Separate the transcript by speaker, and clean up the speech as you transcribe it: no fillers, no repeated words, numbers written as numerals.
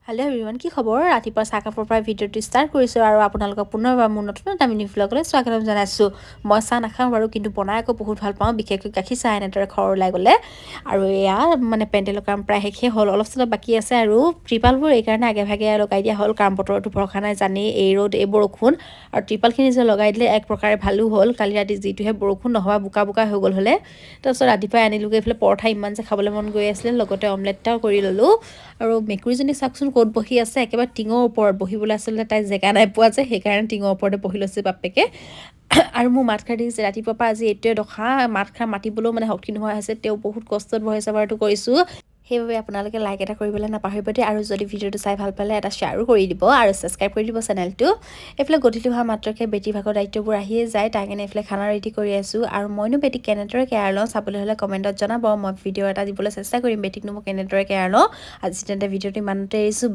Speaker 1: Hello' everyone, কি খবৰ? ৰাতিপুৱা চাহ কাপৰ পৰা ভিডিঅ'টো ষ্টাৰ্ট কৰিছোঁ আৰু আপোনালোকক পুনৰবাৰ মোৰ নতুন এটা মিনি ভ্লগলৈ স্বাগতম জনাইছোঁ। মই চাহ নাখাওঁ বাৰু, কিন্তু বনাই আকৌ বহুত ভাল পাওঁ, বিশেষকৈ গাখীৰ চাহ এনেদৰে ঘৰ ওলাই গ'লে। আৰু এয়া মানে পেণ্ডেলৰ কাম প্ৰায় শেষেই হ'ল, অলপ চলপ বাকী আছে আৰু ত্ৰিপালবোৰ এইকাৰণে আগে ভাগে লগাই দিয়া হ'ল, কাৰণ বতৰটো ভৰসা নাই জানেই, এই ৰ'দ এই বৰষুণ। আৰু ত্ৰিপালখিনি যে লগাই দিলে এক প্ৰকাৰে ভালো হ'ল, কালি ৰাতি যিটোহে বৰষুণ নহ'বা বোকা বোকা হৈ গ'ল হ'লে। তাৰপিছত ৰাতিপুৱাই আনিলোগৈ এইফালে পৰঠা ইমান যে খাবলৈ মন গৈ আছিলে, লগতে অমলেট এটাও কৰি ল'লোঁ। আৰু মেকুৰীজনী চাওকচোন ক'ত বহি আছে, একেবাৰে টিঙৰ ওপৰত বহিবলৈ আচলতে তাই জেগা নাই পোৱা যে, সেইকাৰণে টিঙৰ ওপৰতে বহি লৈছে বাপেকে। আৰু মোৰ মাত খাৰ দেখিছে, ৰাতিপুৱাৰ পৰা আজি এইটোৱে দখা, মাত খাৰ মাতিবলৈও মানে শক্তি নোহোৱা হৈছে, তেওঁ বহুত কষ্টত ভইচ অভাৰটো কৰিছোঁ। সেইবাবে আপোনালোকে লাইক এটা কৰিবলৈ নাপাহৰিব দেই, আৰু যদি ভিডিঅ'টো চাই ভাল পালে এটা শ্বেয়াৰো কৰি দিব আৰু ছাবস্ক্ৰাইব কৰি দিব চেনেলটো। এইফালে গধূলি হোৱা মাত্ৰকে বেটী ভাগৰ দায়িত্ববোৰ আহিয়ে যায়, তাই কাৰণে এইফালে খানা ৰেডি কৰি আছোঁ। আৰু মইনো বেটীক কেনেদৰে কেয়াৰ লওঁ চাবলৈ হ'লে কমেণ্টত জনাব, মই ভিডিঅ' এটা দিবলৈ চেষ্টা কৰিম বেটীকনো মই কেনেদৰে কেয়াৰ লওঁ। আজি তেন্তে ভিডিঅ'টো ইমানতে এৰিছোঁ।